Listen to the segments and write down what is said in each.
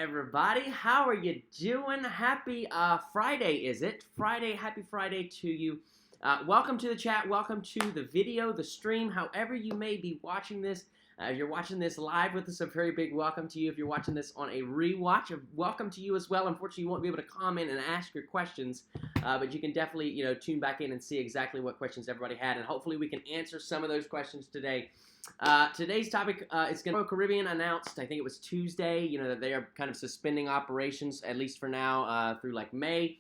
everybody? How are you doing? Happy Friday, is it? Friday, happy Friday to you. Welcome to the chat. Welcome to the video, the stream, however you may be watching this. If you're watching this live with us, a very big welcome to you. If you're watching this on a rewatch, welcome to you as well. Unfortunately, you won't be able to comment and ask your questions, but you can definitely, tune back in and see exactly what questions everybody had, and hopefully we can answer some of those questions today. Today's topic is going to Caribbean announced, I think it was Tuesday, that they are kind of suspending operations, at least for now, through like May.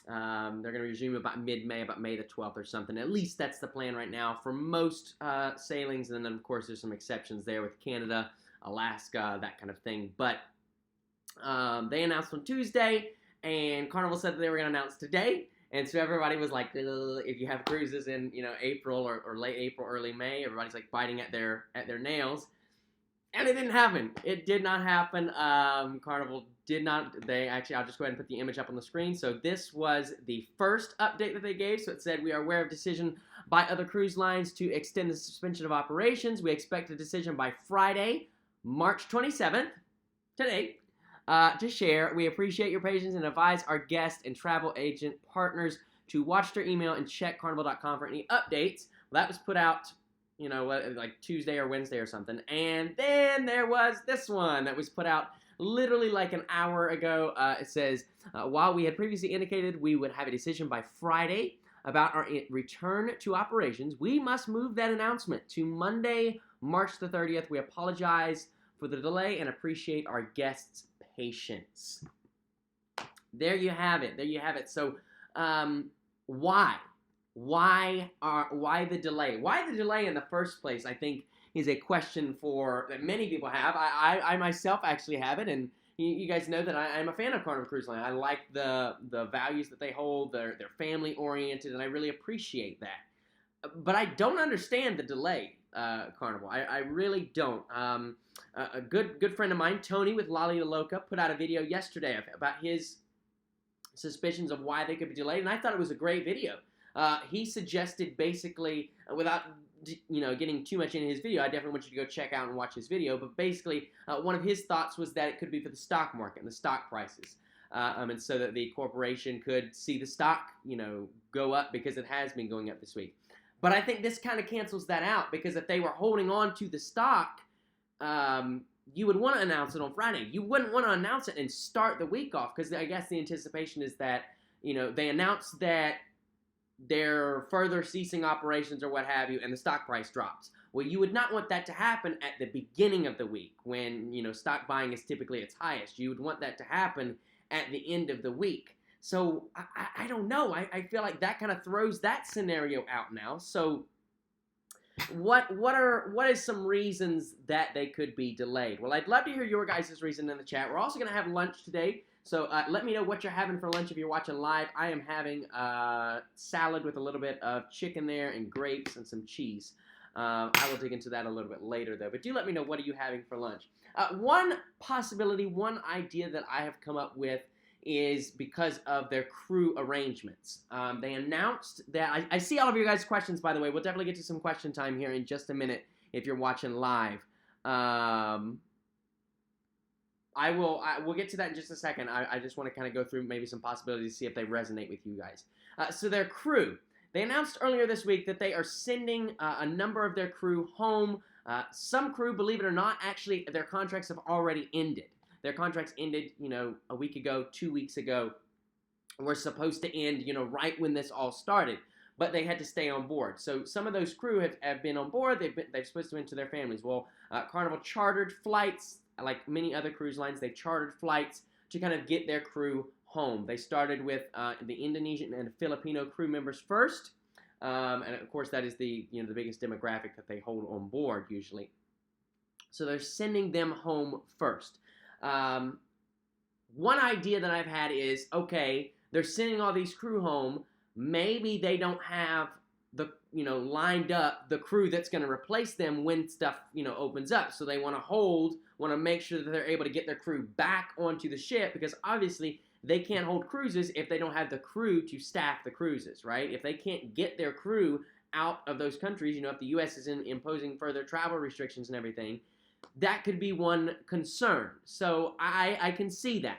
They're going to resume about mid-May, about May the 12th or something. At least that's the plan right now for most sailings. And then, of course, there's some exceptions there with Canada, Alaska, that kind of thing. But they announced on Tuesday, and Carnival said that they were going to announce today. And so everybody was like, if you have cruises in, April or late April, early May, everybody's like biting at their nails. And it didn't happen. It did not happen. Carnival did not. I'll just go ahead and put the image up on the screen. So this was the first update that they gave. So it said, we are aware of decision by other cruise lines to extend the suspension of operations. We expect a decision by Friday, March 27th, today, to share. We appreciate your patience and advise our guests and travel agent partners to watch their email and check carnival.com for any updates. Well, that was put out like Tuesday or Wednesday or something. And then there was this one that was put out literally like an hour ago. It says, while we had previously indicated we would have a decision by Friday about our return to operations, we must move that announcement to Monday, March the 30th. We apologize for the delay and appreciate our guests' patience. There you have it. There you have it. So, why? Why the delay? Why the delay in the first place, I think, is a question that many people have. I myself actually have it, and you guys know that I'm a fan of Carnival Cruise Line. I like the values that they hold. They're family-oriented, and I really appreciate that. But I don't understand the delay, Carnival. I really don't. A good friend of mine, Tony with Lolly Loca, put out a video yesterday about his suspicions of why they could be delayed, and I thought it was a great video. He suggested basically, without getting too much into his video, I definitely want you to go check out and watch his video, but basically one of his thoughts was that it could be for the stock market and the stock prices, and so that the corporation could see the stock go up, because it has been going up this week. But I think this kind of cancels that out, because if they were holding on to the stock, you would want to announce it on Friday. You wouldn't want to announce it and start the week off, because I guess the anticipation is that they announce that they're further ceasing operations or what have you, and the stock price drops. Well, you would not want that to happen at the beginning of the week when, stock buying is typically its highest. You would want that to happen at the end of the week. So, I don't know. I feel like that kind of throws that scenario out now. So, what is some reasons that they could be delayed? Well, I'd love to hear your guys' reason in the chat. We're also going to have lunch today. So let me know what you're having for lunch if you're watching live. I am having salad with a little bit of chicken there and grapes and some cheese. I will dig into that a little bit later, though. But do let me know, what are you having for lunch? One possibility, one idea that I have come up with is because of their crew arrangements. They announced that... I see all of your guys' questions, by the way. We'll definitely get to some question time here in just a minute if you're watching live. We'll get to that in just a second. I just want to kind of go through maybe some possibilities to see if they resonate with you guys. So their crew. They announced earlier this week that they are sending a number of their crew home. Some crew, believe it or not, actually their contracts have already ended. Their contracts ended, a week ago, 2 weeks ago. Were supposed to end, right when this all started. But they had to stay on board. So some of those crew have been on board. They're supposed to enter their families. Well, Carnival chartered flights. Like many other cruise lines, they chartered flights to kind of get their crew home. They started with the Indonesian and Filipino crew members first, and of course that is the the biggest demographic that they hold on board usually. So they're sending them home first. One idea that I've had is, okay, they're sending all these crew home. Maybe they don't have the lined up the crew that's going to replace them when stuff opens up. So they want to make sure that they're able to get their crew back onto the ship, because obviously they can't hold cruises if they don't have the crew to staff the cruises, right? If they can't get their crew out of those countries, if the U.S. is imposing further travel restrictions and everything, that could be one concern. So I can see that.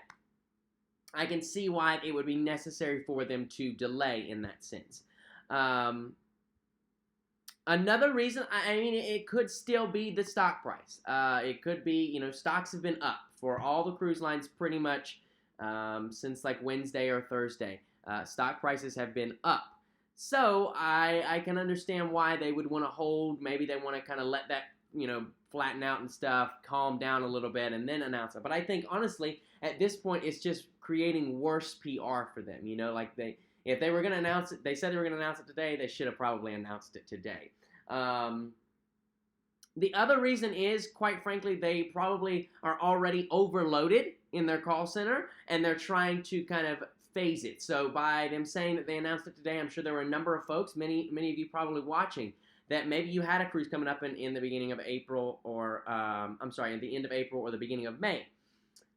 I can see why it would be necessary for them to delay in that sense. Another reason, I mean, it could still be the stock price. It could be, stocks have been up for all the cruise lines pretty much since like Wednesday or Thursday. Stock prices have been up. So I can understand why they would want to hold. Maybe they want to kind of let that, flatten out and stuff, calm down a little bit, and then announce it. But I think, honestly, at this point, it's just creating worse PR for them. Like if they were going to announce it, they said they were going to announce it today, they should have probably announced it today. The other reason is, quite frankly, they probably are already overloaded in their call center, and they're trying to kind of phase it. So by them saying that they announced it today, I'm sure there were a number of folks, many of you probably watching, that maybe you had a cruise coming up in the beginning of April, or at the end of April or the beginning of May.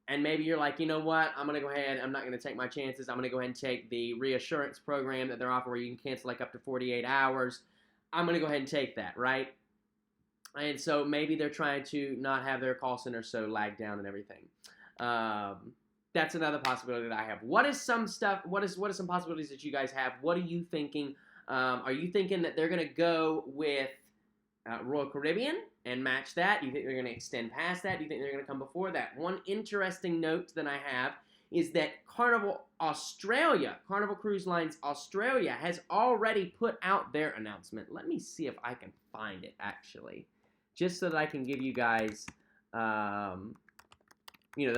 And maybe you're like, you know what, I'm going to go ahead, I'm not going to take my chances, I'm going to go ahead and take the reassurance program that they're offering where you can cancel like up to 48 hours. I'm going to go ahead and take that, right? And so maybe they're trying to not have their call center so lagged down and everything. That's another possibility that I have. What are some possibilities that you guys have? What are you thinking? Are you thinking that they're going to go with Royal Caribbean and match that? Do you think they're going to extend past that? Do you think they're going to come before that? One interesting note that I have is that Carnival Cruise Lines Australia has already put out their announcement. Let me see if I can find it, actually, just so that I can give you guys, the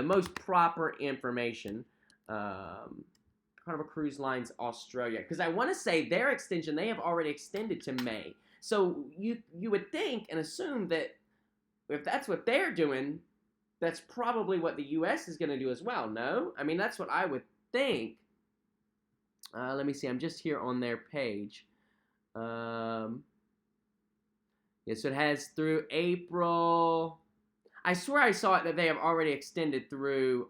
most proper information. Carnival Cruise Lines Australia, because I want to say their extension, they have already extended to May. So you would think and assume that if that's what they're doing, that's probably what the U.S. is going to do as well, no? I mean, that's what I would think. Let me see. I'm just here on their page. Yeah, so it has through April. I swear I saw it that they have already extended through.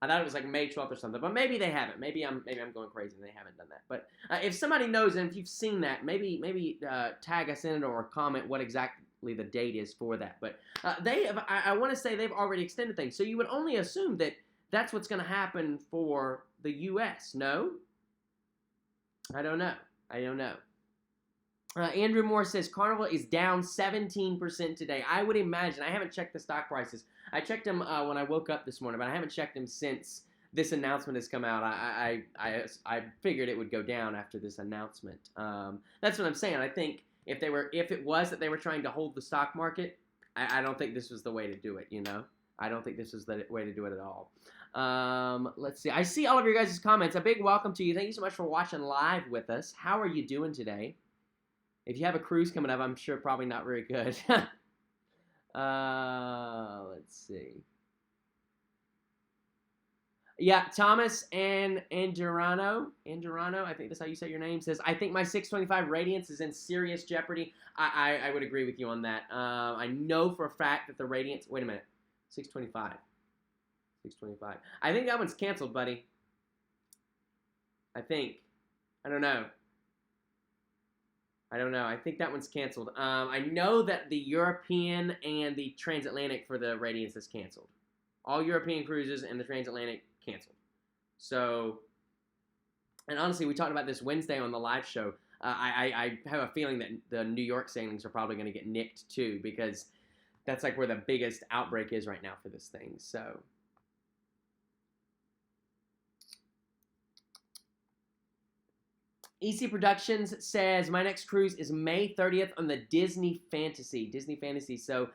I thought it was like May 12th or something, but maybe they haven't. Maybe I'm going crazy and they haven't done that. But if somebody knows and if you've seen that, maybe tag us in it or comment what exactly the date is for that. But I want to say they've already extended things. So you would only assume that that's what's going to happen for the U.S. No? I don't know. Andrew Moore says Carnival is down 17% today. I would imagine. I haven't checked the stock prices. I checked them when I woke up this morning, but I haven't checked them since this announcement has come out. I figured it would go down after this announcement. That's what I'm saying. I think if it was that they were trying to hold the stock market, I don't think this was the way to do it. I don't think this was the way to do it at all. Let's see. I see all of your guys' comments. A big welcome to you. Thank you so much for watching live with us. How are you doing today? If you have a cruise coming up, I'm sure probably not very good. Let's see. Yeah, Thomas and Andurano, I think that's how you say your name, says, I think my 625 Radiance is in serious jeopardy. I would agree with you on that. I know for a fact that the Radiance, wait a minute, 625. I think that one's canceled, buddy. I think. I don't know. I think that one's canceled. I know that the European and the transatlantic for the Radiance is canceled. All European cruises and the transatlantic canceled. So, and honestly, we talked about this Wednesday on the live show. I have a feeling that the New York sailings are probably going to get nicked too, because that's like where the biggest outbreak is right now for this thing. So. EC Productions says, my next cruise is May 30th on the Disney Fantasy. So,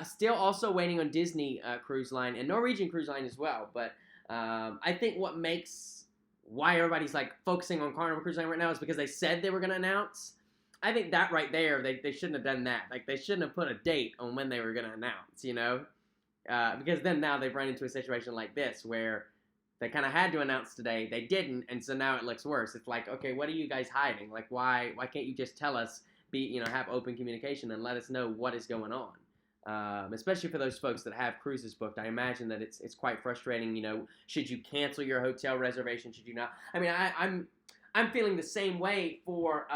still also waiting on Disney Cruise Line and Norwegian Cruise Line as well. But I think why everybody's like focusing on Carnival Cruise Line right now is because they said they were going to announce. I think that right there, they shouldn't have done that. Like, they shouldn't have put a date on when they were going to announce, because then now they've run into a situation like this where they kind of had to announce today. They didn't, and so now it looks worse. It's like, okay, what are you guys hiding? Like, why can't you just tell us, have open communication and let us know what is going on? Especially for those folks that have cruises booked. I imagine that it's quite frustrating. Should you cancel your hotel reservation? Should you not? I mean, I'm feeling the same way for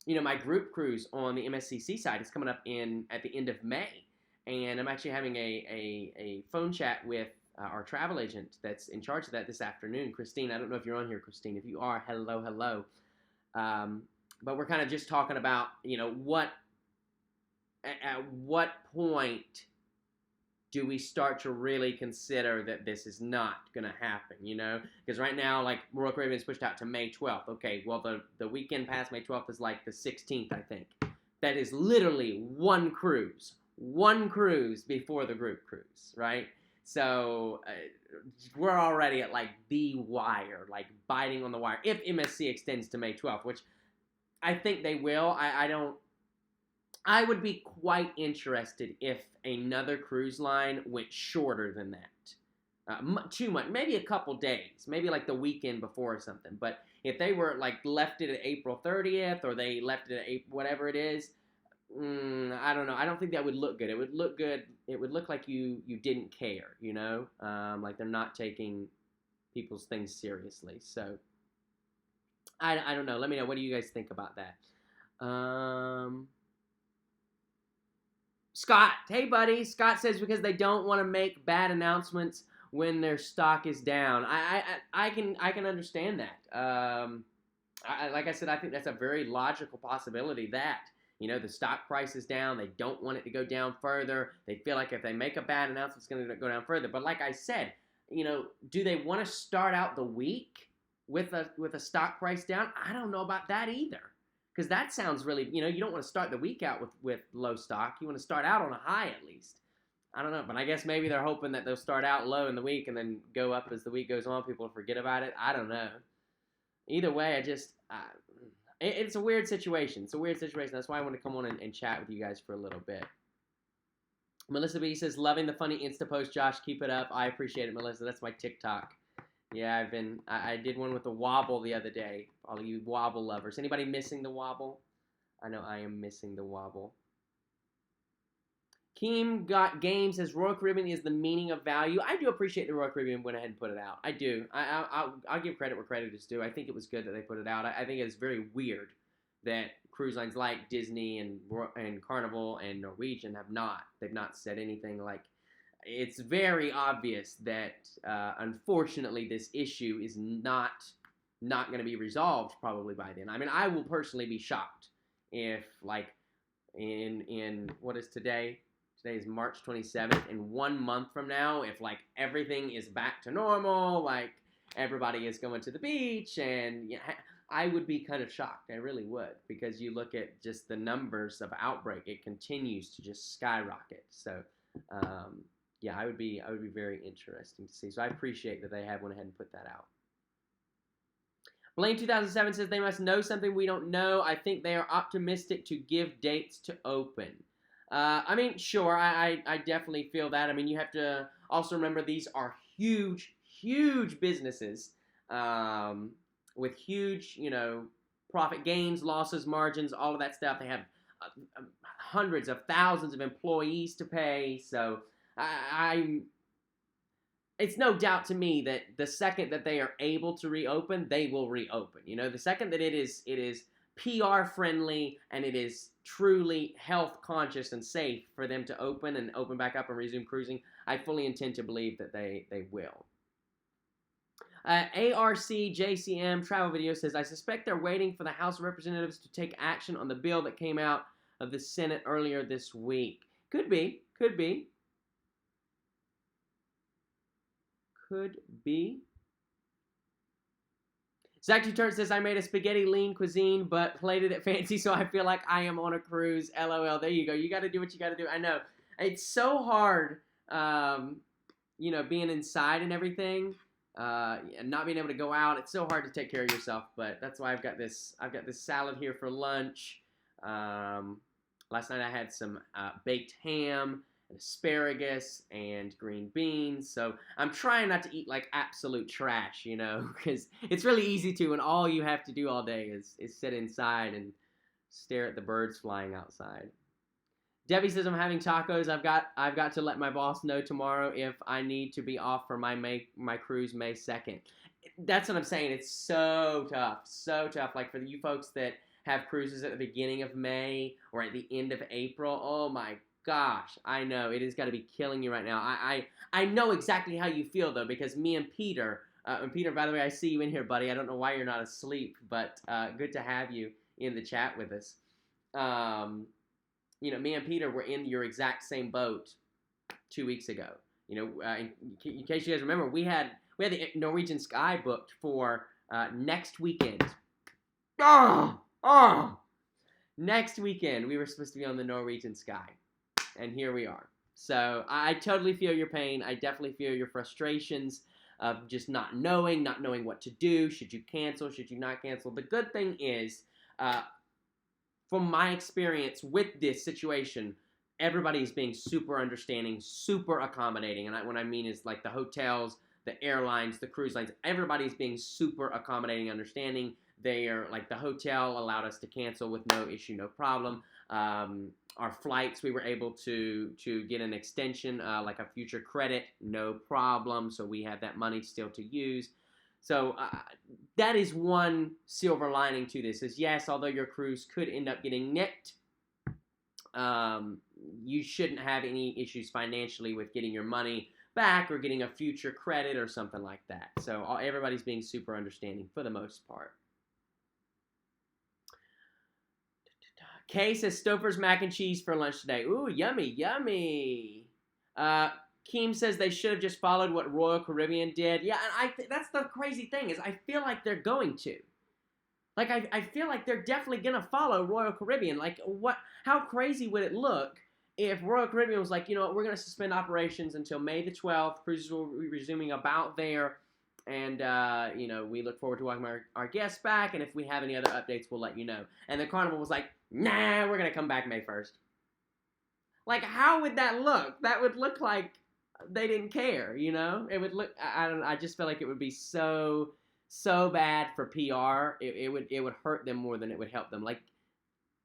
my group cruise on the MSCC side is coming up at the end of May, and I'm actually having a phone chat with our travel agent that's in charge of that this afternoon, Christine. I don't know if you're on here, Christine. If you are, hello, hello. But we're kind of just talking about, at what point do we start to really consider that this is not going to happen, Because right now, like, Royal Caribbean is pushed out to May 12th. Okay, well, the weekend past May 12th is like the 16th, I think. That is literally one cruise before the group cruise, right? So we're already at, like, the wire, like, biting on the wire. If MSC extends to May 12th, which I think they will. I would be quite interested if another cruise line went shorter than that. 2 months, maybe a couple days, maybe like the weekend before or something. But if they were like left it at April 30th or they left it at April, whatever it is, I don't know. I don't think that would look good. It would look good. It would look like you didn't care, like they're not taking people's things seriously. So I don't know. Let me know. What do you guys think about that? Scott, hey buddy. Scott says because they don't want to make bad announcements when their stock is down. I can understand that. Like I said, I think that's a very logical possibility that the stock price is down. They don't want it to go down further. They feel like if they make a bad announcement, it's going to go down further. But like I said, do they want to start out the week with a stock price down? I don't know about that either. Because that sounds really, you don't want to start the week out with low stock. You want to start out on a high at least. I don't know, but I guess maybe they're hoping that they'll start out low in the week and then go up as the week goes on. People forget about it. I don't know. Either way, it's a weird situation. It's a weird situation. That's why I want to come on and chat with you guys for a little bit. Melissa B says, loving the funny Insta post, Josh. Keep it up. I appreciate it, Melissa. That's my TikTok. Yeah, I did one with a wobble the other day. All you wobble lovers. Anybody missing the wobble? I know I am missing the wobble. Keem Got Game says, Royal Caribbean is the meaning of value. I do appreciate the Royal Caribbean went ahead and put it out. I do. I'll give credit where credit is due. I think it was good that they put it out. I think it's very weird that cruise lines like Disney and Carnival and Norwegian they've not said anything like. It's very obvious that, unfortunately, this issue is not going to be resolved probably by then. I mean, I will personally be shocked if, like, in what is today? Today is March 27th. In 1 month from now, if, like, everything is back to normal, like, everybody is going to the beach, and I would be kind of shocked. I really would, because you look at just the numbers of outbreak, it continues to just skyrocket. So, yeah, I would be very interesting to see. So I appreciate that they have went ahead and put that out. Blaine 2007 says they must know something we don't know. I think they are optimistic to give dates to open. I mean, sure, I definitely feel that. I mean, you have to also remember these are huge, huge businesses with huge, profit gains, losses, margins, all of that stuff. They have hundreds of thousands of employees to pay, so it's no doubt to me that the second that they are able to reopen, they will reopen. The second that it is PR friendly and it is truly health conscious and safe for them to open back up and resume cruising, I fully intend to believe that they will. ARC JCM Travel Video says, I suspect they're waiting for the House of Representatives to take action on the bill that came out of the Senate earlier this week. Could be. Could be. Zach Turner says, I made a spaghetti lean cuisine, but plated it fancy, so I feel like I am on a cruise. LOL. There you go. You got to do what you got to do. I know. It's so hard, being inside and everything, and not being able to go out. It's so hard to take care of yourself, but that's why I've got this salad here for lunch. Last night I had some baked ham, asparagus, and green beans. So I'm trying not to eat like absolute trash, because it's really easy to when all you have to do all day is sit inside and stare at the birds flying outside. Debbie says, I'm having tacos. I've got to let my boss know tomorrow if I need to be off for my cruise May 2nd. That's what I'm saying. It's so tough. So tough. Like for you folks that have cruises at the beginning of May or at the end of April. Oh my gosh, I know it has got to be killing you right now. I know exactly how you feel though, because me and Peter, by the way, I see you in here, buddy. I don't know why you're not asleep, but good to have you in the chat with us. Me and Peter were in your exact same boat 2 weeks ago. In case you guys remember, we had the Norwegian Sky booked for next weekend. Next weekend we were supposed to be on the Norwegian Sky, and here we are. So I totally feel your pain. I definitely feel your frustrations of just not knowing what to do. Should you cancel? Should you not cancel? The good thing is, from my experience with this situation, everybody is being super understanding, super accommodating. And what I mean is like the hotels, the airlines, the cruise lines, everybody's being super accommodating, understanding. They are like the hotel allowed us to cancel with no issue, no problem. Our flights, we were able to get an extension, like a future credit, no problem. So we have that money still to use. So that is one silver lining to this is, yes, although your cruise could end up getting nicked, you shouldn't have any issues financially with getting your money back or getting a future credit or something like that. So everybody's being super understanding for the most part. Kay says Stouffer's mac and cheese for lunch today. Ooh, yummy, yummy. Keem says they should have just followed what Royal Caribbean did. Yeah, and that's the crazy thing is I feel like they're going to. Like, I feel like they're definitely going to follow Royal Caribbean. Like, how crazy would it look if Royal Caribbean was like, you know what, we're going to suspend operations until May the 12th. Cruises will be resuming about there. And, we look forward to welcoming our guests back. And if we have any other updates, we'll let you know. And the Carnival was like, nah, we're going to come back May 1st. Like, how would that look? That would look like they didn't care, It would look, I just feel like it would be so bad for PR. It would hurt them more than it would help them. Like,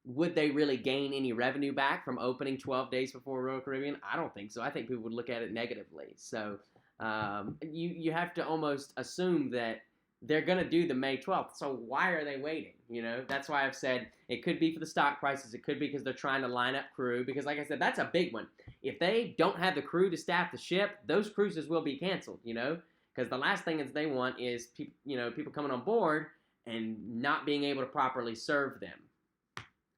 would they really gain any revenue back from opening 12 days before Royal Caribbean? I don't think so. I think people would look at it negatively. So you have to almost assume that they're going to do the May 12th. So why are they waiting? That's why I've said it could be for the stock prices. It could be because they're trying to line up crew. Because like I said, that's a big one. If they don't have the crew to staff the ship, those cruises will be canceled, Because the last thing that they want is people coming on board and not being able to properly serve them.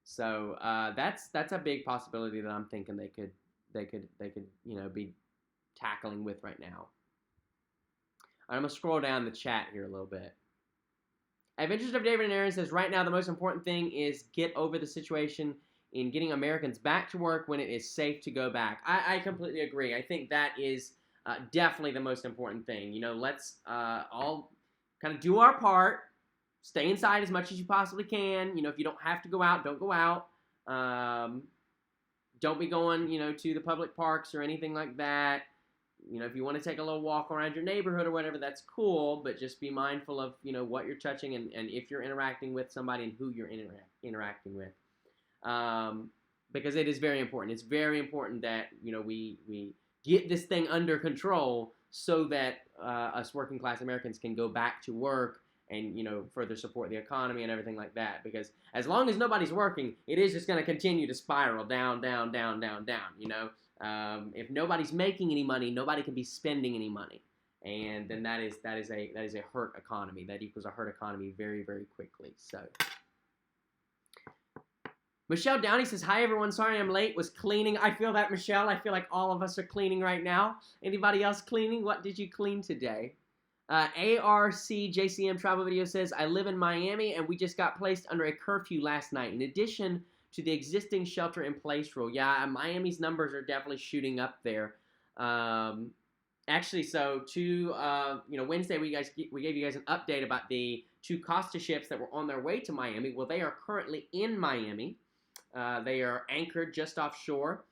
So that's a big possibility that I'm thinking they could be tackling with right now. I'm going to scroll down the chat here a little bit. Adventures of David and Aaron says, right now the most important thing is get over the situation in getting Americans back to work when it is safe to go back. I completely agree. I think that is definitely the most important thing. Let's all kind of do our part. Stay inside as much as you possibly can. If you don't have to go out, don't go out. Don't be going, to the public parks or anything like that. If you want to take a little walk around your neighborhood or whatever, that's cool, but just be mindful of, what you're touching and if you're interacting with somebody and who you're interacting with. Because it is very important. It's very important that, we get this thing under control so that us working class Americans can go back to work and, further support the economy and everything like that. Because as long as nobody's working, it is just going to continue to spiral down, down, down, down, down, If nobody's making any money, nobody can be spending any money. And then that is a hurt economy. That equals a hurt economy very, very quickly. So Michelle Downey says, hi everyone, sorry I'm late, was cleaning. I feel that, Michelle. I feel like all of us are cleaning right now. Anybody else cleaning? What did you clean today? ARCJCM Travel Video says, I live in Miami and we just got placed under a curfew last night. In addition to the existing shelter-in-place rule. Yeah, Miami's numbers are definitely shooting up there. Actually, so Wednesday we gave you guys an update about the 2 Costa ships that were on their way to Miami. Well, they are currently in Miami. They are anchored just offshore.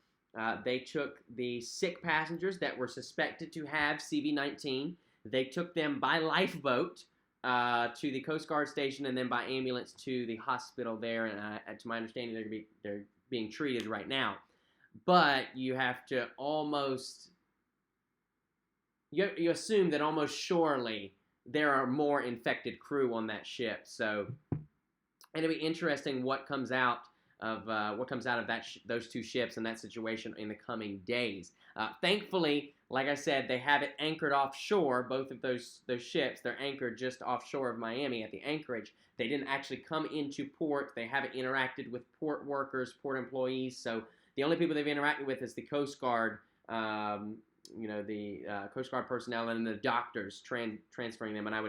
They took the sick passengers that were suspected to have CV-19. They took them by lifeboat to the Coast Guard station and then by ambulance to the hospital there. And to my understanding, they're being treated right now. But you have to you assume that almost surely there are more infected crew on that ship. So and it'll be interesting what comes out of those two ships and that situation in the coming days. Thankfully, like I said, they have it anchored offshore. Both of those ships, they're anchored just offshore of Miami at the anchorage. They didn't actually come into port. They haven't interacted with port workers, port employees. So the only people they've interacted with is the Coast Guard, the Coast Guard personnel and the doctors transferring them. And I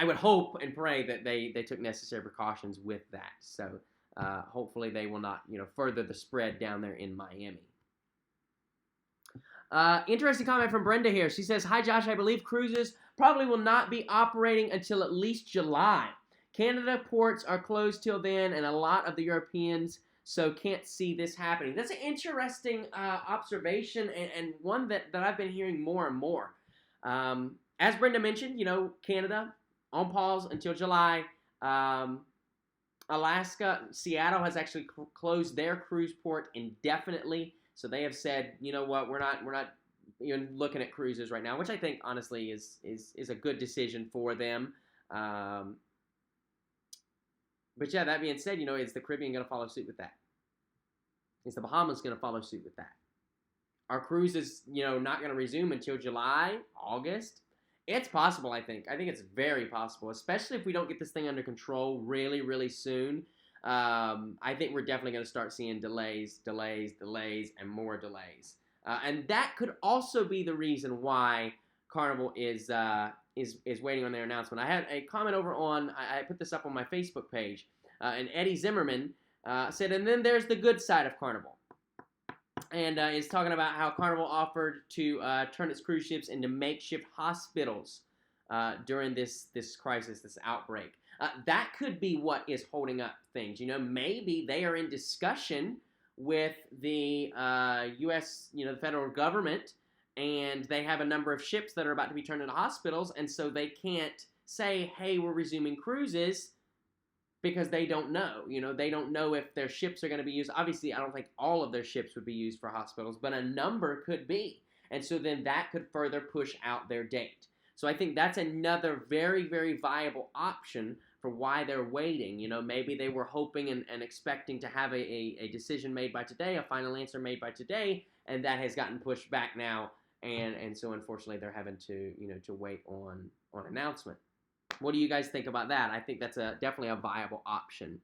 would hope and pray that they took necessary precautions with that. So hopefully they will not further the spread down there in Miami. Interesting comment from Brenda here. She says, "Hi Josh, I believe cruises probably will not be operating until at least July. Canada ports are closed till then, and a lot of the Europeans so can't see this happening." That's an interesting observation, and one that I've been hearing more and more. As Brenda mentioned, Canada on pause until July. Alaska, Seattle has actually closed their cruise port indefinitely. So they have said, you know what, we're not even looking at cruises right now, which I think honestly is a good decision for them. But yeah, that being said, is the Caribbean going to follow suit with that? Is the Bahamas going to follow suit with that? Are cruises, not going to resume until July, August? It's possible, I think. I think it's very possible, especially if we don't get this thing under control really, really soon. I think we're definitely going to start seeing delays, and more delays. And that could also be the reason why Carnival is waiting on their announcement. I had a comment over on, I put this up on my Facebook page, and Eddie Zimmerman said, and then there's the good side of Carnival. And is talking about how Carnival offered to turn its cruise ships into makeshift hospitals during this crisis, this outbreak. That could be what is holding up things. Maybe they are in discussion with the U.S., the federal government, and they have a number of ships that are about to be turned into hospitals, and so they can't say, hey, we're resuming cruises, because they don't know. They don't know if their ships are going to be used. Obviously, I don't think all of their ships would be used for hospitals, but a number could be. And so then that could further push out their date. So I think that's another very, very viable option for why they're waiting. Maybe they were hoping and expecting to have a decision made by today, a final answer made by today, and that has gotten pushed back now. And so unfortunately they're having to, to wait on announcement. What do you guys think about that? I think that's definitely a viable option.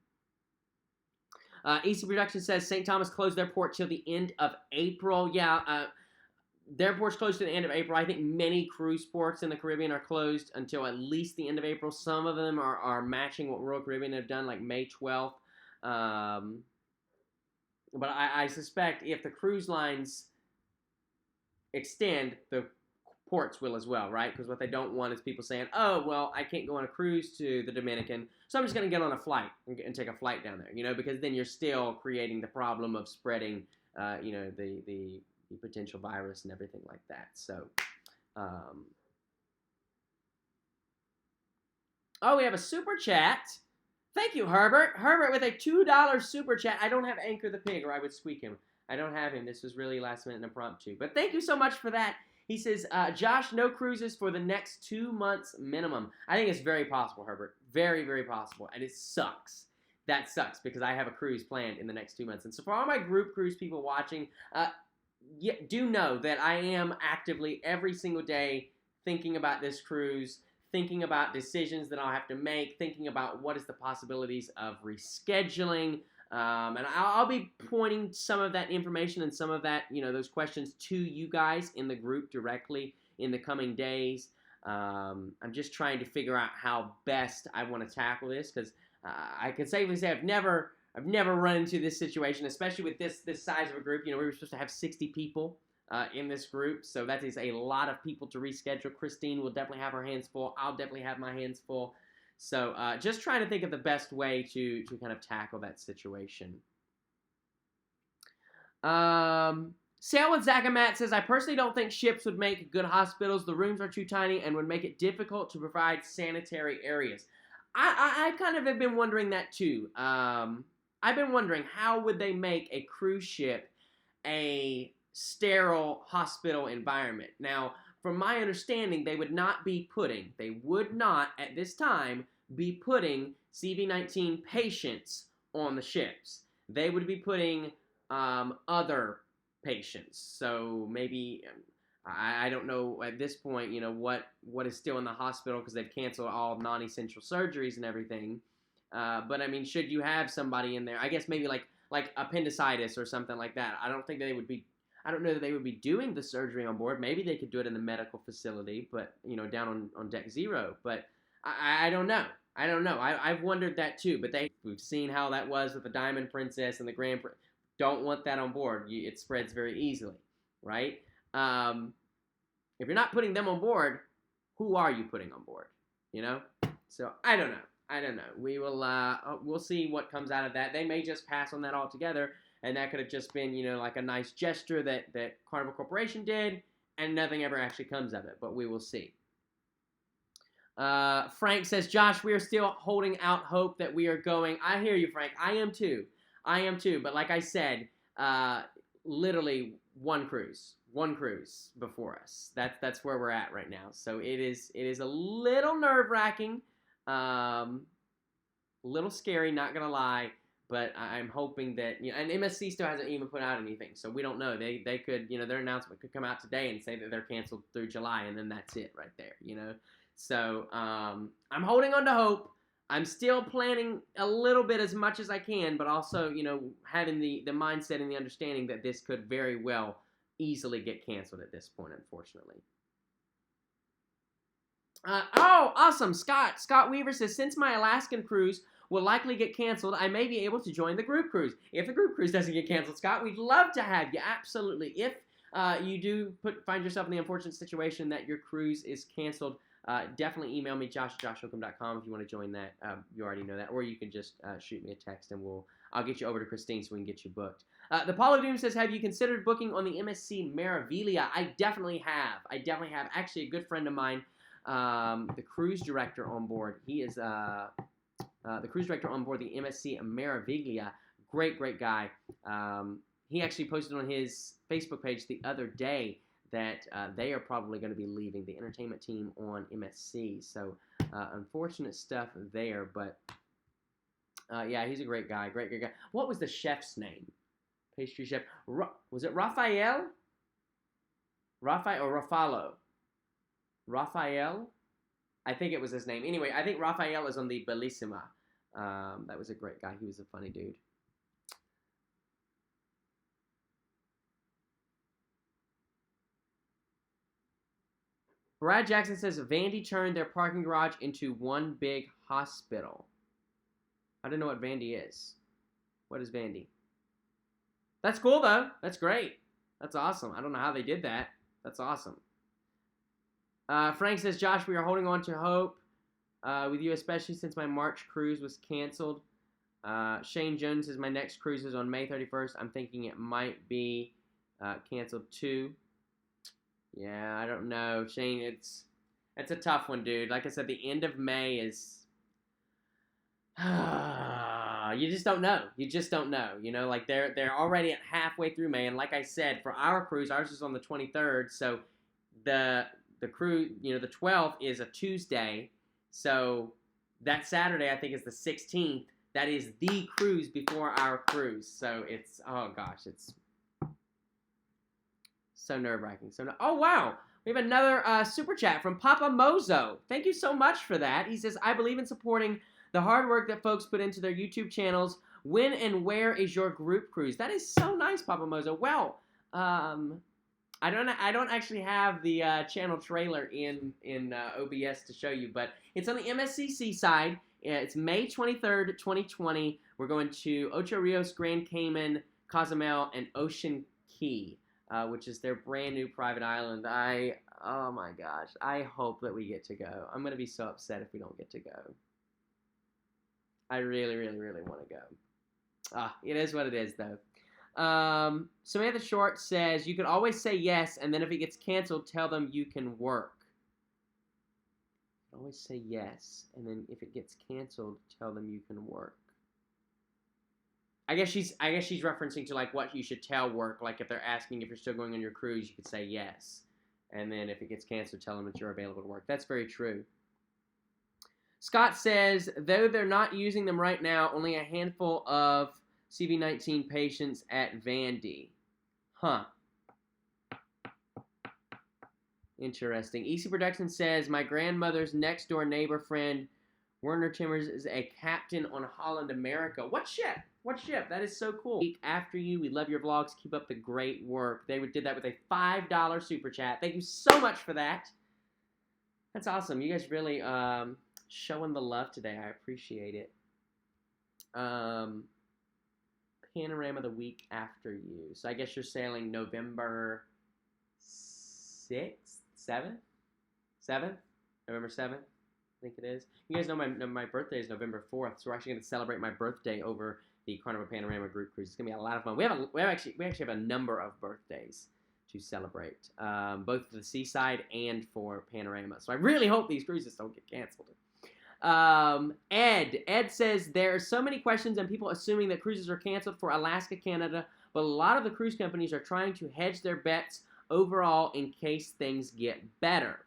EC Production says St. Thomas closed their port till the end of April. Yeah, their port's closed to the end of April. I think many cruise ports in the Caribbean are closed until at least the end of April. Some of them are matching what Royal Caribbean have done, like May 12th. But I suspect if the cruise lines extend, the ports will as well, right? Because what they don't want is people saying, oh, well, I can't go on a cruise to the Dominican, so I'm just going to get on a flight and take a flight down there, because then you're still creating the problem of spreading, the potential virus and everything like that. So, oh, we have a super chat. Thank you, Herbert. Herbert with a $2 super chat. I don't have Anchor the Pig, or I would squeak him. I don't have him. This was really last minute and impromptu. But thank you so much for that. He says, Josh, no cruises for the next 2 months minimum. I think it's very possible, Herbert. Very, very possible. And it sucks. That sucks because I have a cruise planned in the next 2 months. And so for all my group cruise people watching, do know that I am actively every single day thinking about this cruise, thinking about decisions that I'll have to make, thinking about what is the possibilities of rescheduling. And I'll be pointing some of that information and some of that, those questions to you guys in the group directly in the coming days. I'm just trying to figure out how best I want to tackle this because I can safely say I've never run into this situation, especially with this size of a group. We were supposed to have 60 people in this group, so that is a lot of people to reschedule. Christine will definitely have her hands full. I'll definitely have my hands full. So just trying to think of the best way to kind of tackle that situation. Sail with Zagamat says, I personally don't think ships would make good hospitals. The rooms are too tiny and would make it difficult to provide sanitary areas. I kind of have been wondering that too. I've been wondering how would they make a cruise ship a sterile hospital environment. Now, from my understanding, they would not at this time, be putting CV-19 patients on the ships. They would be putting other patients. So maybe I don't know at this point, what is still in the hospital because they've canceled all non-essential surgeries and everything. But I mean, should you have somebody in there? I guess maybe like appendicitis or something like that. I don't know that they would be doing the surgery on board. Maybe they could do it in the medical facility, but down on deck zero. But I don't know. I don't know. I've wondered that too. But we've seen how that was with the Diamond Princess and the Grand Princess. Don't want that on board. It spreads very easily, right? If you're not putting them on board, who are you putting on board? So I don't know. We will. We'll see what comes out of that. They may just pass on that altogether, and that could have just been, like a nice gesture that Carnival Corporation did, and nothing ever actually comes of it. But we will see. Frank says, Josh, we are still holding out hope that we are going. I hear you, Frank. I am too. But like I said, literally one cruise before us. That's where we're at right now. So it is a little nerve-wracking, little scary, not gonna lie. But I'm hoping that, and MSC still hasn't even put out anything, so we don't know. They could, their announcement could come out today and say that they're canceled through July, and then that's it right there, So I'm holding on to hope. I'm still planning a little bit as much as I can, but also, having the mindset and the understanding that this could very well easily get canceled at this point, unfortunately. Oh, awesome. Scott Weaver says, since my Alaskan cruise will likely get canceled, I may be able to join the group cruise. If the group cruise doesn't get canceled, Scott, we'd love to have you. Absolutely. If you do find yourself in the unfortunate situation that your cruise is canceled, definitely email me, josh@joshhookham.com if you want to join that. You already know that. Or you can just shoot me a text and I'll get you over to Christine so we can get you booked. The Paulo Doom says, have you considered booking on the MSC Meraviglia? I definitely have. Actually, a good friend of mine, the cruise director on board. He is the cruise director on board the MSC Meraviglia. Great guy. He actually posted on his Facebook page the other day that they are probably going to be leaving the entertainment team on MSC. So unfortunate stuff there, but yeah, he's a great guy. Great guy. What was the chef's name? Pastry chef. Was it Raphael? Raphael or Rafalo? Raphael? I think it was his name. Anyway, I think Raphael is on the Bellissima. That was a great guy. He was a funny dude. Brad Jackson says, Vandy turned their parking garage into one big hospital. I don't know what Vandy is. What is Vandy? That's cool, though. That's great. That's awesome. I don't know how they did that. That's awesome. Frank says, Josh, we are holding on to hope with you, especially since my March cruise was canceled. Shane Jones says, my next cruise is on May 31st. I'm thinking it might be canceled too. Yeah, I don't know. Shane, it's a tough one, dude. Like I said, the end of May is... you just don't know. Like they're already at halfway through May, and like I said, for our cruise, ours is on the 23rd, so the cruise, the 12th is a Tuesday, so that Saturday, I think, is the 16th. That is the cruise before our cruise, so it's, oh gosh, it's so nerve-wracking. Oh, wow. We have another super chat from Papa Mozo. Thank you so much for that. He says, I believe in supporting the hard work that folks put into their YouTube channels. When and where is your group cruise? That is so nice, Papa Mozo. Well, I don't actually have the channel trailer in OBS to show you, but it's on the MSCC side. It's May 23rd, 2020. We're going to Ocho Rios, Grand Cayman, Cozumel, and Ocean Key, which is their brand new private island. Oh my gosh, I hope that we get to go. I'm going to be so upset if we don't get to go. I really, really, really want to go. It is what it is, though. Samantha Short says, you can always say yes, and then if it gets canceled, tell them you can work. Always say yes, and then if it gets canceled, tell them you can work. I guess she's referencing to like what you should tell work. Like if they're asking if you're still going on your cruise, you could say yes, and then if it gets canceled, tell them that you're available to work. That's very true. Scott says, though they're not using them right now, only a handful of CV-19 patients at Vandy. Huh. Interesting. EC Production says, my grandmother's next door neighbor friend, Werner Timmers, is a captain on Holland America. What ship? What ship? That is so cool. Week after you. We love your vlogs. Keep up the great work. They did that with a $5 super chat. Thank you so much for that. That's awesome. You guys really showing the love today. I appreciate it. Panorama the week after you. So I guess you're sailing November 6th, 7th? 7th? November 7th? I think it is. You guys know my birthday is November 4th, so we're actually going to celebrate my birthday over the Carnival Panorama group cruise. It's going to be a lot of fun. We actually have a number of birthdays to celebrate, both for the seaside and for Panorama. So I really hope these cruises don't get canceled. Ed says, there are so many questions and people assuming that cruises are canceled for Alaska, Canada, but a lot of the cruise companies are trying to hedge their bets overall in case things get better.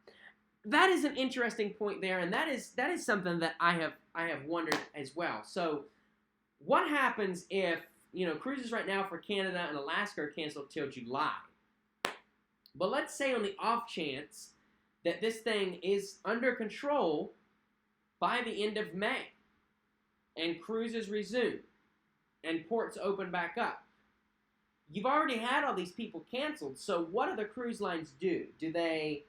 That is an interesting point there, and that is something that I have wondered as well. So what happens if, cruises right now for Canada and Alaska are canceled till July? But let's say on the off chance that this thing is under control by the end of May and cruises resume and ports open back up. You've already had all these people canceled, so what do the cruise lines do? Do they,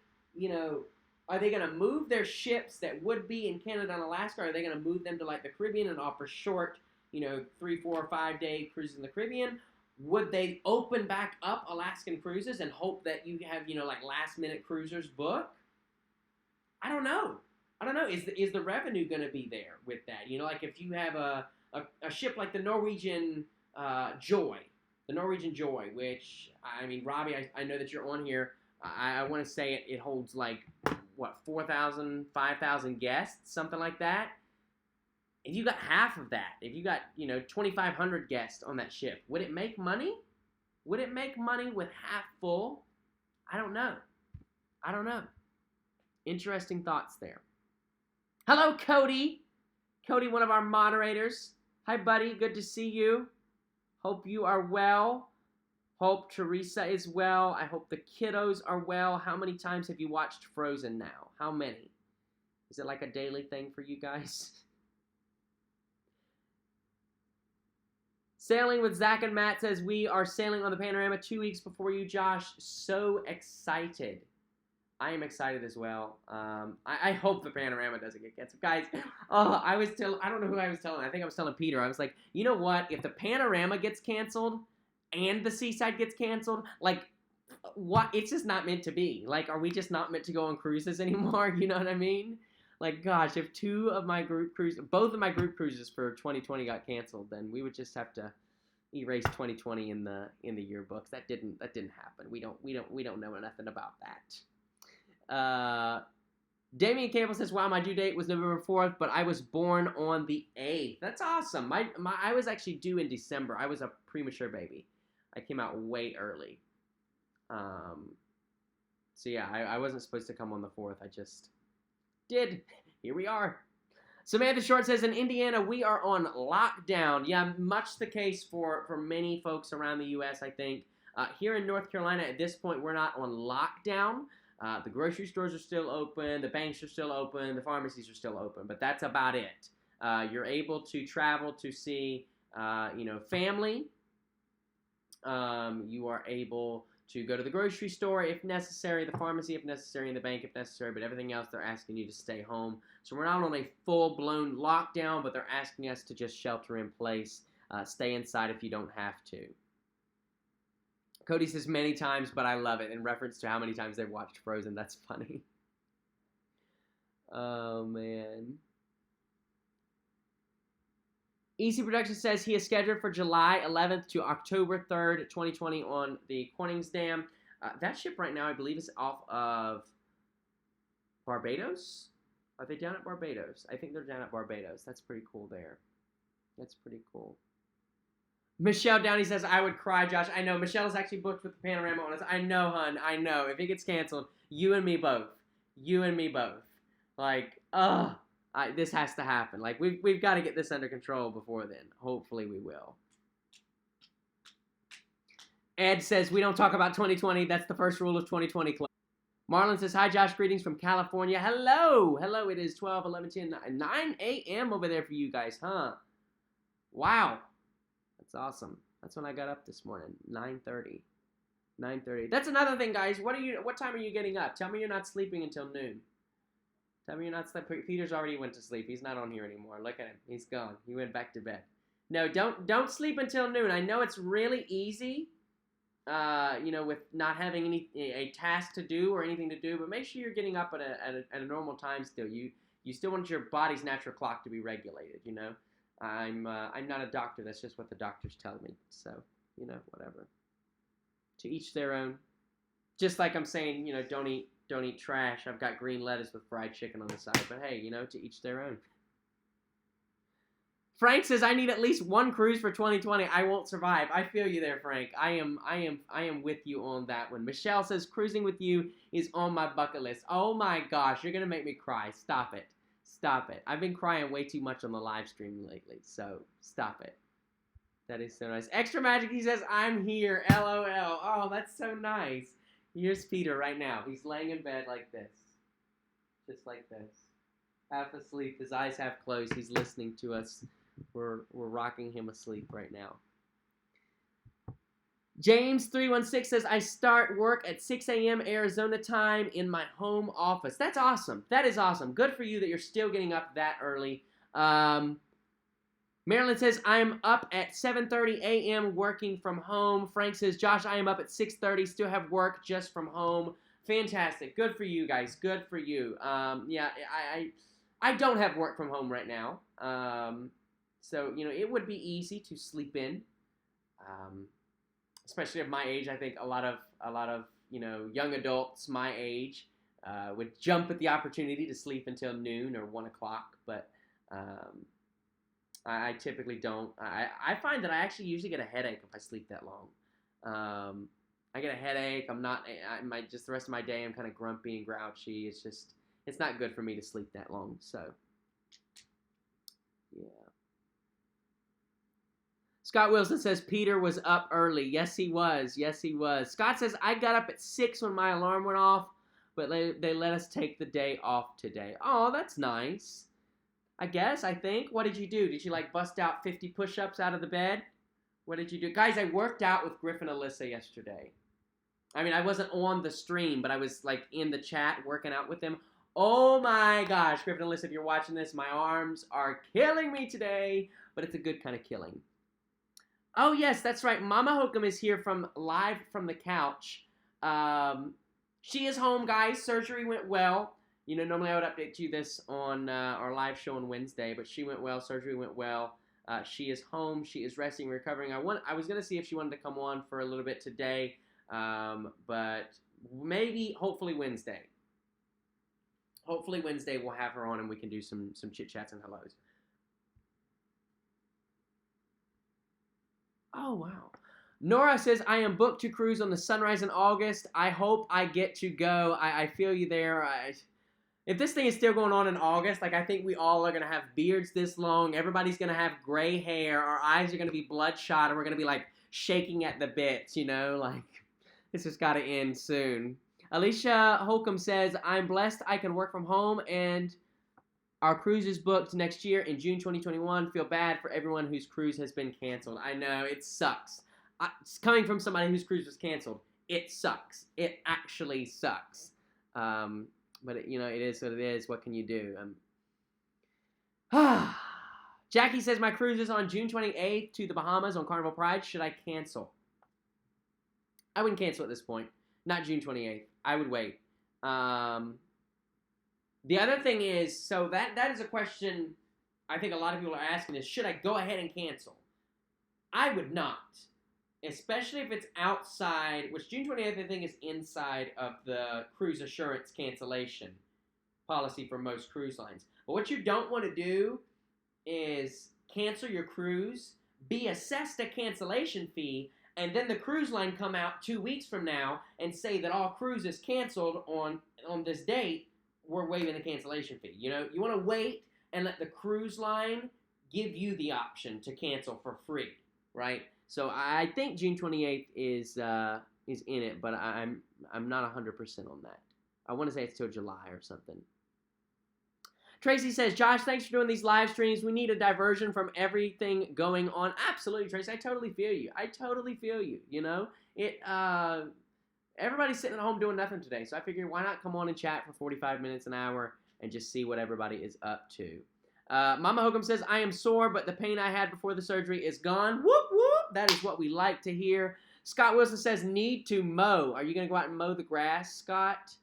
are they going to move their ships that would be in Canada and Alaska? Are they going to move them to like the Caribbean and offer short, 3, 4, 5 day cruises in the Caribbean? Would they open back up Alaskan cruises and hope that you have, like last minute cruisers book? I don't know. Is the revenue going to be there with that? Like if you have a ship like the Norwegian Joy, which, Robbie, I know that you're on here. I want to say it holds like, 4,000, 5,000 guests, something like that. If you got half of that, if you got, 2,500 guests on that ship, would it make money? Would it make money with half full? I don't know. Interesting thoughts there. Hello, Cody. Cody, one of our moderators. Hi, buddy. Good to see you. Hope you are well. Hope Teresa is well. I hope the kiddos are well. How many times have you watched Frozen now? How many? Is it like a daily thing for you guys? Sailing with Zach and Matt says, we are sailing on the Panorama 2 weeks before you, Josh. So excited. I am excited as well. I hope the Panorama doesn't get canceled. Guys, I don't know who I was telling. I think I was telling Peter. I was like, you know what? If the Panorama gets canceled and the Seaside gets canceled, like, what? It's just not meant to be. Like, are we just not meant to go on cruises anymore? You know what I mean? Like, gosh, if both of my group cruises for 2020 got canceled, then we would just have to erase 2020 in the yearbooks. That didn't happen. We don't know nothing about that. Damien Campbell says, wow, my due date was November 4th, but I was born on the 8th. That's awesome. I was actually due in December. I was a premature baby. I came out way early. So yeah, I wasn't supposed to come on the 4th. I just did. Here we are. Samantha Short says, in Indiana, we are on lockdown. Yeah, much the case for many folks around the U.S., I think. Here in North Carolina, at this point, we're not on lockdown. The grocery stores are still open. The banks are still open. The pharmacies are still open. But that's about it. You're able to travel to see, family. You are able to go to the grocery store if necessary, the pharmacy if necessary, and the bank if necessary, but everything else they're asking you to stay home. So we're not on a full-blown lockdown, but they're asking us to just shelter in place, stay inside if you don't have to. Cody says many times, but I love it, in reference to how many times they've watched Frozen. That's funny. Oh, man. EC Production says he is scheduled for July 11th to October 3rd, 2020 on the Cornings Dam. That ship right now, I believe, is off of Barbados. Are they down at Barbados? I think they're down at Barbados. That's pretty cool there. That's pretty cool. Michelle Downey says, I would cry, Josh. I know. Michelle's actually booked with the Panorama on us. I know, hun. I know. If it gets canceled, you and me both. You and me both. Like, ugh. This has to happen. Like, we've got to get this under control before then. Hopefully we will. Ed says, we don't talk about 2020. That's the first rule of 2020 Club. Marlon says, hi, Josh. Greetings from California. Hello. Hello. It is 12, 11, 10, 9 a.m. over there for you guys, huh? Wow. That's awesome. That's when I got up this morning, 9:30. 9:30. That's another thing, guys. What time are you getting up? Tell me you're not sleeping until noon. Tell me you're not sleeping. Peter's already went to sleep. He's not on here anymore. Look at him. He's gone. He went back to bed. No, don't sleep until noon. I know it's really easy, with not having a task to do or anything to do, but make sure you're getting up at a normal time still. You still want your body's natural clock to be regulated, I'm not a doctor. That's just what the doctors tell me. So, whatever. To each their own. Just like I'm saying, don't eat trash. I've got green lettuce with fried chicken on the side. But hey, to each their own. Frank says, I need at least one cruise for 2020. I won't survive. I feel you there, Frank. I am with you on that one. Michelle says, cruising with you is on my bucket list. Oh my gosh, you're going to make me cry. Stop it. Stop it. I've been crying way too much on the live stream lately, so stop it. That is so nice. Extra Magic, he says, I'm here, LOL. Oh, that's so nice. Here's Peter right now. He's laying in bed like this. Just like this. Half asleep. His eyes half closed. He's listening to us. We're rocking him asleep right now. James316 says, I start work at 6 a.m. Arizona time in my home office. That's awesome. That is awesome. Good for you that you're still getting up that early. Marilyn says, I'm up at 7:30 a.m. working from home. Frank says, Josh, I am up at 6:30, still have work just from home. Fantastic. Good for you guys. Good for you. Yeah, I don't have work from home right now. So, it would be easy to sleep in. Especially at my age, I think a lot of young adults my age would jump at the opportunity to sleep until noon or 1 o'clock, but I typically don't. I find that I actually usually get a headache if I sleep that long. I get a headache. Just the rest of my day I'm kind of grumpy and grouchy. It's not good for me to sleep that long. So yeah. Scott Wilson says, Peter was up early. Yes, he was. Yes, he was. Scott says, I got up at 6 when my alarm went off, but they let us take the day off today. Oh, that's nice. I think. What did you do? Did you, bust out 50 push-ups out of the bed? What did you do? Guys, I worked out with Griff and Alyssa yesterday. I mean, I wasn't on the stream, but I was, in the chat working out with them. Oh, my gosh. Griff and Alyssa, if you're watching this, my arms are killing me today, but it's a good kind of killing. Oh, yes, that's right. Mama Hokum is here live from the couch. She is home, guys. Surgery went well. Normally I would update you this on our live show on Wednesday, but she went well. Surgery went well. She is home. She is resting, recovering. I was going to see if she wanted to come on for a little bit today, but hopefully Wednesday. Hopefully Wednesday we'll have her on and we can do some chit-chats and hellos. Oh, wow. Nora says, I am booked to cruise on the Sunrise in August. I hope I get to go. I feel you there. If this thing is still going on in August, I think we all are going to have beards this long. Everybody's going to have gray hair. Our eyes are going to be bloodshot, and we're going to be, shaking at the bits, This has got to end soon. Alicia Holcomb says, I'm blessed I can work from home, and our cruise is booked next year in June 2021. Feel bad for everyone whose cruise has been canceled. I know, it sucks. It's coming from somebody whose cruise was canceled. It sucks. It actually sucks. But, it is what it is. What can you do? Jackie says, my cruise is on June 28th to the Bahamas on Carnival Pride. Should I cancel? I wouldn't cancel at this point. Not June 28th. I would wait. The other thing is, so that is a question I think a lot of people are asking is, should I go ahead and cancel? I would not. Especially if it's outside, which June 28th I think is inside of the cruise assurance cancellation policy for most cruise lines. But what you don't want to do is cancel your cruise, be assessed a cancellation fee, and then the cruise line come out 2 weeks from now and say that all cruises canceled on this date, we're waiving the cancellation fee. You want to wait and let the cruise line give you the option to cancel for free, right? So I think June 28th is in it, but I'm not 100% on that. I want to say it's till July or something. Tracy says, Josh, thanks for doing these live streams. We need a diversion from everything going on. Absolutely, Tracy. I totally feel you. You know, everybody's sitting at home doing nothing today, so I figured why not come on and chat for 45 minutes, an hour, and just see what everybody is up to. Mama Hokum says, I am sore, but the pain I had before the surgery is gone. Whoop, whoop. That is what we like to hear. Scott Wilson says, need to mow. Are you going to go out and mow the grass, Scott?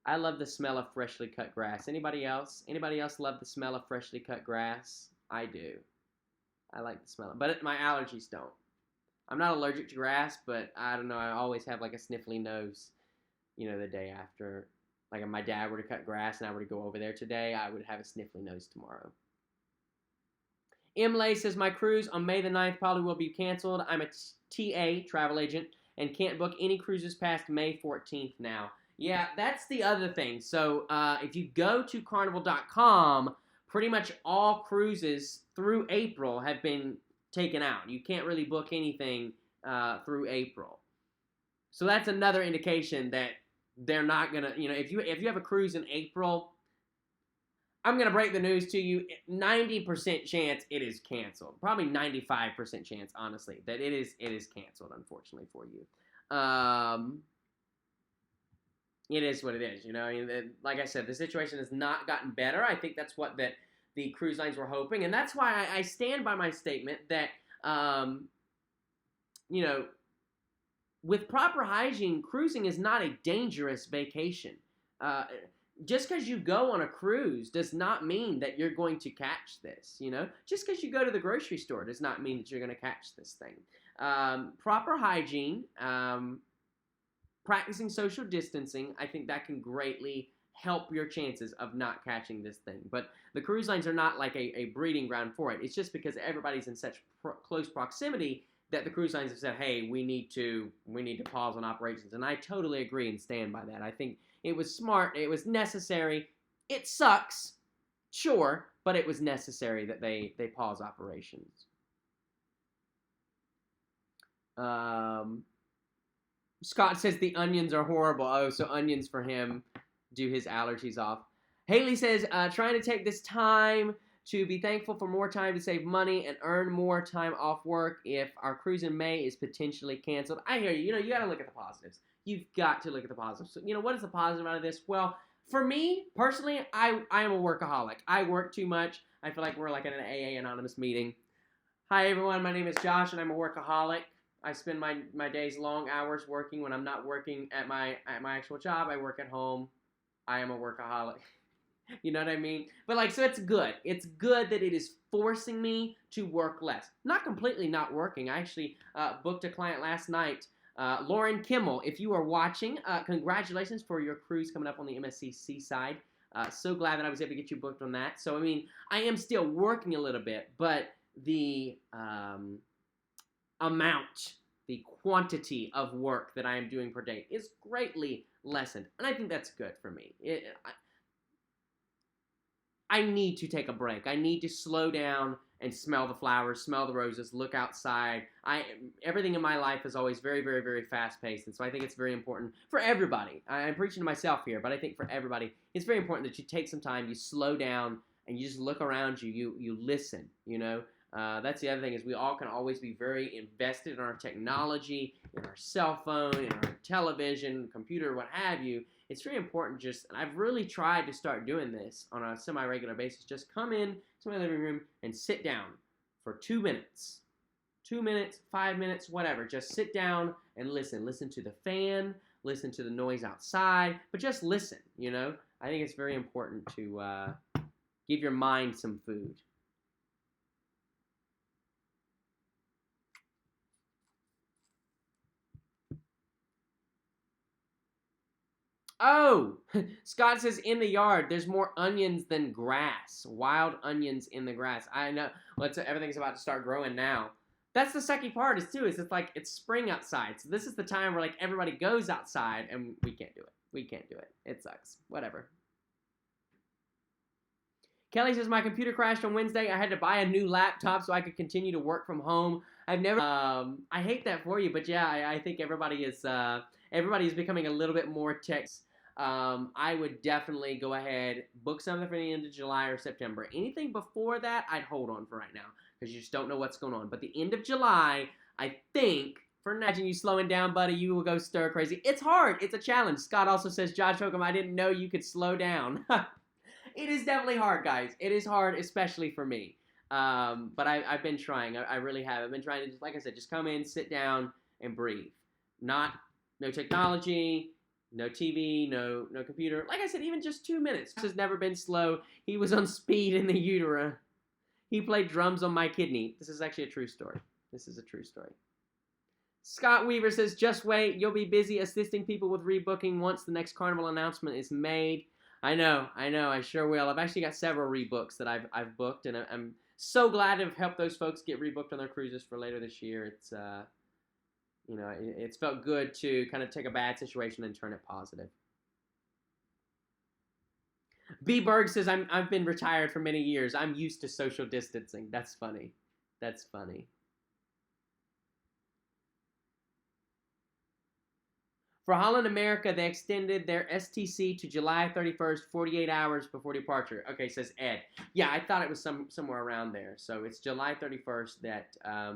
I love the smell of freshly cut grass. Anybody else? Anybody else love the smell of freshly cut grass? I do. I like the smell, but my allergies don't. I'm not allergic to grass, but I don't know. I always have like a sniffly nose, you know, the day after. Like if my dad were to cut grass and I were to go over there today, I would have a sniffly nose tomorrow. Emlay says, my cruise on May the 9th probably will be canceled. I'm a TA, travel agent, and can't book any cruises past May 14th now. Yeah, that's the other thing. So if you go to Carnival.com, pretty much all cruises through April have been taken out. You can't really book anything through April. So that's another indication that they're not going to, you know, if you have a cruise in April, I'm going to break the news to you, 90% chance it is canceled. Probably 95% chance, honestly, that it is canceled, unfortunately, for you. It is what it is, you know. I mean, like I said, the situation has not gotten better. I think that's what the cruise lines were hoping, and that's why I stand by my statement that, you know, with proper hygiene, cruising is not a dangerous vacation. Just because you go on a cruise does not mean that you're going to catch this, you know. Just because you go to the grocery store does not mean that you're going to catch this thing. Proper hygiene, practicing social distancing, I think that can greatly help your chances of not catching this thing. But the cruise lines are not like a breeding ground for it. It's just because everybody's in such close proximity that the cruise lines have said, hey, we need to pause on operations. And I totally agree and stand by that. I think it was smart. It was necessary. It sucks, sure, but it was necessary that they pause operations. Scott says the onions are horrible. Oh, so onions for him do his allergies off. Haley says, trying to take this time to be thankful for more time to save money and earn more time off work if our cruise in May is potentially canceled. I hear you. You know, you got to look at the positives. You've got to look at the positives. So, you know, what is the positive out of this? Well, for me, personally, I am a workaholic. I work too much. I feel like we're like at an AA anonymous meeting. Hi, everyone. My name is Josh, and I'm a workaholic. I spend my days long hours working. When I'm not working at my actual job, I work at home. I am a workaholic. You know what I mean? But like, so it's good. It's good that it is forcing me to work less. Not completely not working. I actually booked a client last night. Lauren Kimmel, if you are watching, congratulations for your cruise coming up on the MSC Seaside. So glad that I was able to get you booked on that. So, I mean, I am still working a little bit, but the amount, the quantity of work that I am doing per day is greatly lessened. And I think that's good for me. I need to take a break. I need to slow down and smell the flowers, smell the roses, look outside. Everything in my life is always very, very, very fast-paced, and so I think it's very important for everybody. I'm preaching to myself here, but I think for everybody, it's very important that you take some time, you slow down, and you just look around you. You listen, you know. That's the other thing is we all can always be very invested in our technology, in our cell phone, in our television, computer, what have you. It's very important and I've really tried to start doing this on a semi-regular basis. Just come in to my living room and sit down for 2 minutes. 2 minutes, 5 minutes, whatever. Just sit down and listen. Listen to the fan, listen to the noise outside, but just listen, you know. I think it's very important to give your mind some food. Oh, Scott says in the yard, there's more onions than grass. Wild onions in the grass. I know. Everything's about to start growing now. That's the sucky part is it's like it's spring outside. So this is the time where like everybody goes outside and we can't do it. We can't do it. It sucks. Whatever. Kelly says, my computer crashed on Wednesday. I had to buy a new laptop so I could continue to work from home. I've never, I hate that for you, but yeah, I think everybody is becoming a little bit more tech. I would definitely go ahead, book something for the end of July or September. Anything before that, I'd hold on for right now because you just don't know what's going on. But the end of July, I think, for now, imagine you slowing down, buddy, you will go stir crazy. It's hard. It's a challenge. Scott also says, Josh Hokum, I didn't know you could slow down. It is definitely hard, guys. It is hard, especially for me. But I've been trying. I really have. I've been trying to, like I said, just come in, sit down, and breathe. No technology, no TV, no computer. Like I said, even just 2 minutes. This has never been slow. He was on speed in the utero. He played drums on my kidney. This is actually a true story. This is a true story. Scott Weaver says, just wait. You'll be busy assisting people with rebooking once the next Carnival announcement is made. I know, I sure will. I've actually got several rebooks that I've booked, and I'm so glad to have helped those folks get rebooked on their cruises for later this year. It's, it's felt good to kind of take a bad situation and turn it positive. B. Berg says, I've been retired for many years. I'm used to social distancing. That's funny. That's funny. For Holland America, they extended their STC to July 31st, 48 hours before departure. Okay, says Ed. Yeah, I thought it was somewhere around there. So it's July 31st that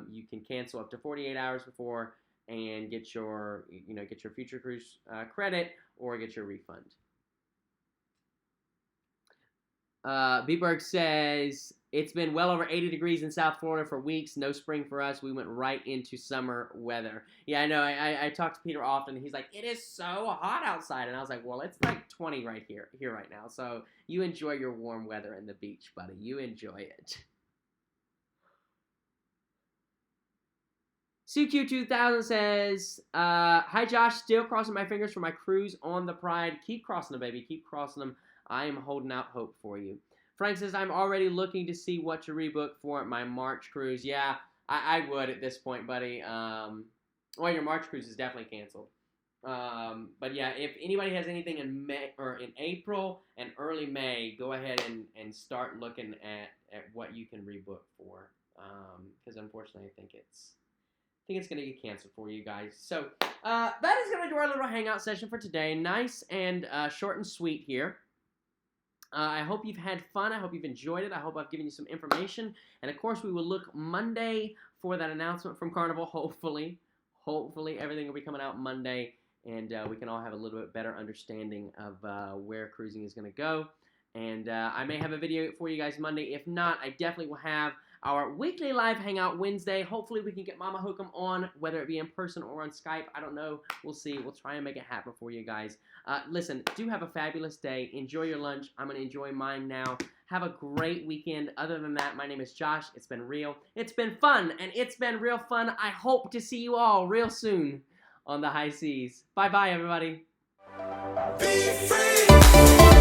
you can cancel up to 48 hours before and get your future cruise credit or get your refund. B-Berg says, it's been well over 80 degrees in South Florida for weeks. No spring for us. We went right into summer weather. Yeah, I know. I talk to Peter often. He's like, it is so hot outside. And I was like, well, it's like 20 here right now. So you enjoy your warm weather and the beach, buddy. You enjoy it. SueQ2000 says, hi, Josh. Still crossing my fingers for my cruise on the Pride. Keep crossing them, baby. Keep crossing them. I am holding out hope for you. Frank says, I'm already looking to see what to rebook for my March cruise. Yeah, I would at this point, buddy. Well, your March cruise is definitely canceled. But yeah, if anybody has anything in May or in April and early May, go ahead and start looking at what you can rebook for. Because unfortunately, I think it's going to get canceled for you guys. So that is going to do our little hangout session for today. Nice and short and sweet here. I hope you've had fun. I hope you've enjoyed it. I hope I've given you some information. And, of course, we will look Monday for that announcement from Carnival. Hopefully everything will be coming out Monday, and we can all have a little bit better understanding of where cruising is going to go. And I may have a video for you guys Monday. If not, I definitely will have our weekly live hangout Wednesday. Hopefully we can get Mama Hokum on, whether it be in person or on Skype. I don't know. We'll see. We'll try and make it happen for you guys. Listen, do have a fabulous day. Enjoy your lunch. I'm going to enjoy mine now. Have a great weekend. Other than that, my name is Josh. It's been real. It's been fun, and it's been real fun. I hope to see you all real soon on the high seas. Bye-bye, everybody. Be free.